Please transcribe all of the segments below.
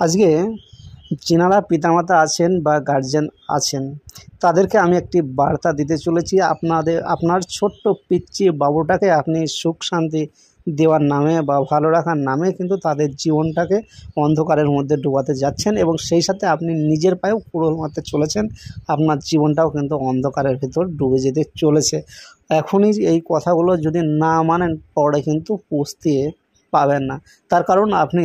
আজকে যিনারা পিতামাতা আছেন বা গার্জিয়ান আছেন তাদেরকে আমি একটি বার্তা দিতে চলেছি। আপনার ছোট্ট পিচ্চি বাবুটাকে আপনি সুখ শান্তি দেওয়ার নামে বা ভালো রাখার নামে কিন্তু তাদের জীবনটাকে অন্ধকারের মধ্যে ডুবাতে যাচ্ছেন এবং সেই সাথে আপনি নিজের পায়েও কুড়োল মারতে চলেছেন। আপনার জীবনটাও কিন্তু অন্ধকারের ভিতর ডুবে যেতে চলেছে। এখনই এই কথাগুলো যদি না মানেন পরে কিন্তু পুষতে পাবেন না। তার কারণ আপনি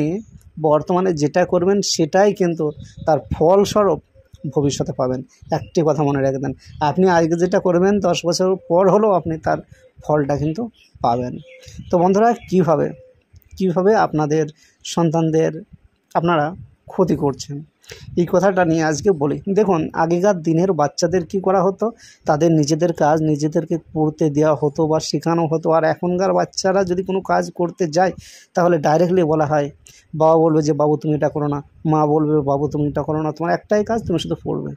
বর্তমানে যেটা করবেন সেটাই কিন্তু তার ফলস্বরূপ ভবিষ্যতে পাবেন। একটি কথা মনে রাখবেন, আপনি আজকে যেটা করবেন 10 বছর পর হলেও আপনি তার ফলটা কিন্তু পাবেন। তো বন্ধুরা, কীভাবে আপনাদের সন্তানদের আপনারা ক্ষতি করছেন এই কথাটা নিয়ে আজকে বলি। দেখুন, আগেকার দিনের বাচ্চাদের কি করা হতো, তাদের নিজেদের কাজ নিজেদেরকে করতে দেওয়া হতো বা শেখানো হতো। আর এখনকার বাচ্চারা যদি কোনো কাজ করতে যায় তাহলে ডাইরেক্টলি বলা হয়, বাবা বলবে যে বাবু তুমি এটা করো না, মা বলবে বাবু তুমি এটা করো না, তোমার একটাই কাজ, তুমি শুধু পড়বে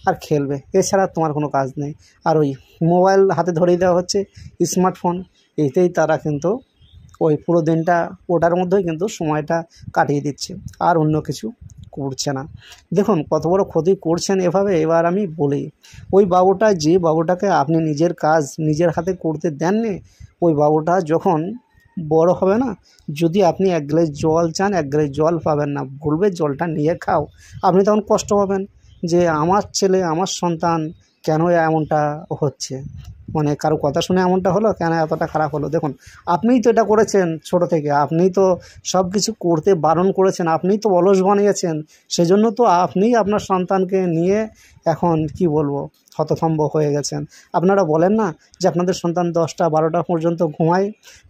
আর খেলবে, এছাড়া তোমার কোনো কাজ নেই। আর ওই মোবাইল হাতে ধরিয়ে দেওয়া হচ্ছে, স্মার্টফোন, এতেই তারা কিন্তু ওই পুরো দিনটা ওটার মধ্যেই কিন্তু সময়টা কাটিয়ে দিচ্ছে, আর অন্য কিছু করছে না। দেখুন কত বড় ক্ষতি করছেন এভাবে। এবার আমি বলি, ওই বাবুটা, যে বাবুটাকে আপনি নিজের কাজ নিজের হাতে করতে দেননি, ওই বাবুটা যখন বড় হবে না, যদি আপনি 1 গ্লাস জল চান 1 গ্লাস জল পাবেন না, বলবে জলটা নিয়ে খাও। আপনি তখন কষ্ট পাবেন যে আমার ছেলে আমার সন্তান কেন এমনটা হচ্ছে, মানে কারো কথা শুনে এমনটা হলো, কেন এতটা খারাপ হলো। দেখুন, আপনিই তো এটা করেছেন ছোট থেকে, আপনিই তো সব কিছু করতে বারণ করেছেন, আপনিই তো অলস বানিয়েছেন। সেজন্য তো আপনিই আপনার সন্তানকে নিয়ে এখন কি বলবো হতভম্ব হয়ে গেছেন। আপনারা বলেন না যে আপনাদের সন্তান 10টা 12টা পর্যন্ত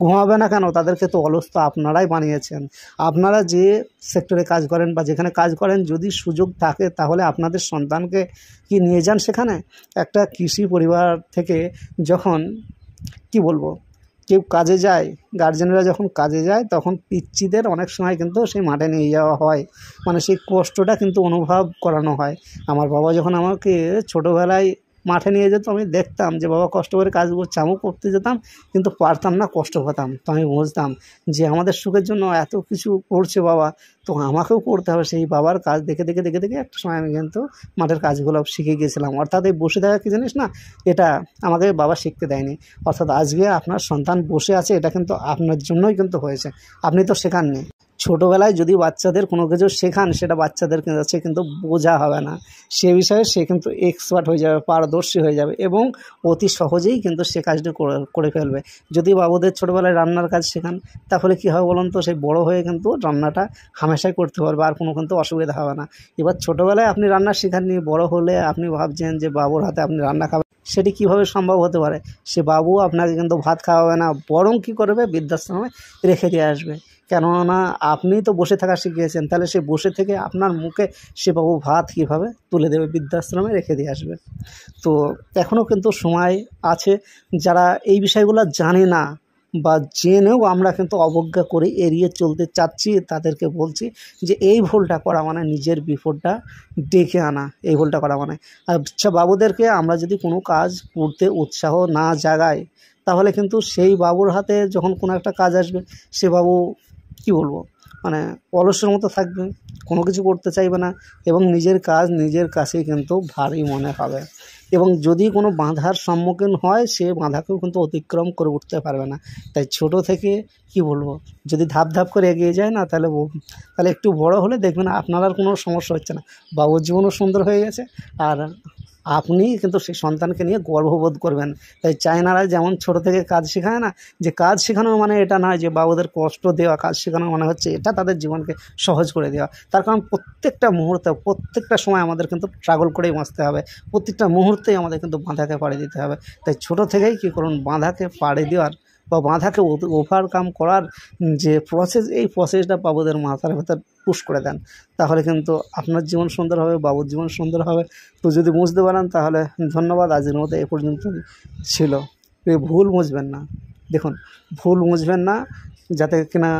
ঘুমাবে না কেন, তাদেরকে তো অলস তো আপনারাই বানিয়েছেন। আপনারা যে সেক্টরে কাজ করেন বা যেখানে কাজ করেন, যদি সুযোগ থাকে তাহলে আপনাদের সন্তানকে কি নিয়ে যান সেখানে। একটা কৃষি পরিবার থেকে যখন কি বলবো কেউ কাজে যায়, গার্জেনরা যখন কাজে যায় তখন পিচ্চিদের অনেক সময় কিন্তু সেই মাঠে নিয়ে যাওয়া হয়, মানে সেই কষ্টটা কিন্তু অনুভব করানো হয়। আমার বাবা যখন আমাকে ছোটোবেলায় মাঠে নিয়ে যেত, আমি দেখতাম যে বাবা কষ্ট করে কাজ করছে, আমিও করতে যেতাম, কিন্তু পারতাম না, কষ্ট পেতাম। তো আমি বুঝতাম যে আমাদের সুখের জন্য এত কিছু করছে বাবা, তো আমাকেও করতে হবে। সেই বাবার কাজ দেখে দেখে দেখে দেখে একটা সময় আমি কিন্তু মাঠের কাজগুলো শিখে গিয়েছিলাম। অর্থাৎ এই বসে থাকা কী জানিস না, এটা আমাকে বাবা শিখতে দেয়নি। অর্থাৎ আজকে আপনার সন্তান বসে আছে, এটা কিন্তু আপনার জন্যই কিন্তু হয়েছে, আপনি তো শেখাননি। ছোটোবেলায় যদি বাচ্চাদের কোনো কিছু শেখান, সেটা বাচ্চাদের কাছে কিন্তু বোঝা হবে না, সে বিষয়ে সে কিন্তু এক্সপার্ট হয়ে যাবে, পারদর্শী হয়ে যাবে এবং অতি সহজেই কিন্তু সে কাজটি করে ফেলবে। যদি বাবুদের ছোটোবেলায় রান্নার কাজ শেখান, তাহলে কী হবে বলুন তো, সেই বড়ো হয়ে কিন্তু রান্নাটা হামেশাই করতে পারবে, আর কোনো কিন্তু অসুবিধা হবে না। এবার ছোটোবেলায় আপনি রান্না শেখাননি, বড়ো হলে আপনি ভাবছেন যে বাবুর হাতে আপনি রান্না খাবেন, সেটি কীভাবে সম্ভব হতে পারে? সে বাবু আপনাকে কিন্তু ভাত খাওয়াবে না, বরং কী করবে, বৃদ্ধাশ্রমে রেখে দিয়ে আসবে। কেননা আপনি তো বসে থাকা শিখিয়েছেন, তাহলে সে বসে থেকে আপনার মুখে সে বাবু ভাত কীভাবে তুলে দেবে, বৃদ্ধাশ্রমে রেখে দিয়ে আসবে। তো এখনও কিন্তু সময় আছে, যারা এই বিষয়গুলো জানে না বা জেনেও আমরা কিন্তু অবজ্ঞা করে এড়িয়ে চলতে চাচ্ছি, তাদেরকে বলছি যে এই ভুলটা করা মানে নিজের বিপদটা ডেকে আনা। এই ভুলটা করা মানে, আচ্ছা, বাবুদেরকে আমরা যদি কোনো কাজ করতে উৎসাহ না জাগাই, তাহলে কিন্তু সেই বাবুর হাতে যখন কোনো একটা কাজ আসবে, সে বাবু কি বলবো, মানে অলসের মতো থাকবে, কোনো কিছু করতে চাইবে না এবং নিজের কাজ নিজের কাছেই কিন্তু ভারী মনে হবে। এবং যদি কোনো বাধার সম্মুখীন হয়, সে বাধাকেও কিন্তু অতিক্রম করে উঠতে পারবে না। তাই ছোট থেকে কি বলবো, যদি ধাপ ধাপ করে এগিয়ে যায় না, তাহলে একটু বড় হলে দেখবেন আপনার আর কোনো সমস্যা হচ্ছে না, বাবুর জীবনও সুন্দর হয়ে গেছে, আর আপনি কিন্তু সেই সন্তানকে নিয়ে গর্ববোধ করবেন। তাই চায়নারা যেমন ছোট থেকে কাজ শেখায় না, যে কাজ শেখানো মানে এটা নয় যে বাবুদের কষ্ট দেওয়া, কাজ শেখানো মানে হচ্ছে এটা তাদের জীবনকে সহজ করে দেওয়া। তার কারণ প্রত্যেকটা মুহূর্তে প্রত্যেকটা সময় আমাদের কিন্তু স্ট্রাগল করেই বাঁচতে হবে, প্রত্যেকটা মুহূর্তেই আমাদের কিন্তু বাধাকে পাড়ি দিতে হবে। তাই ছোট থেকেই কী করুন, বাধাকে পাড়ি দেওয়ার বা বাধাকে ওভারকাম করার যে প্রসেস, এই প্রসেসটা বাবুদের মাথার ভেতর পুশ করে দেন, তাহলে কিন্তু আপনার জীবন সুন্দর হবে, বাবুর জীবন সুন্দর হবে। তো যদি বুঝতে পারেন তাহলে ধন্যবাদ। আজকের মতো এ পর্যন্ত ছিল। ভুল বুঝবেন না, দেখুন, ভুল বুঝবেন না, যাতে কিনা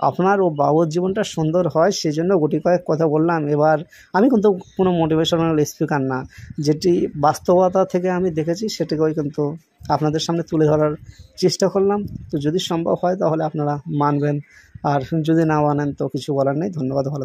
আপনার ও বাবুর জীবনটা সুন্দর হয়, সেই জন্য গুটি কয়েক কথা বললাম। এবার আমি কিন্তু কোনো মোটিভেশনাল স্পিকার না, যেটি বাস্তবতা থেকে আমি দেখেছি সেটিকেই কিন্তু আপনাদের সামনে তুলে ধরার চেষ্টা করলাম। তো যদি সম্ভব হয় তাহলে আপনারা মানবেন, আর যদি না মানেন তো কিছু বলার নেই। ধন্যবাদ, ভালো।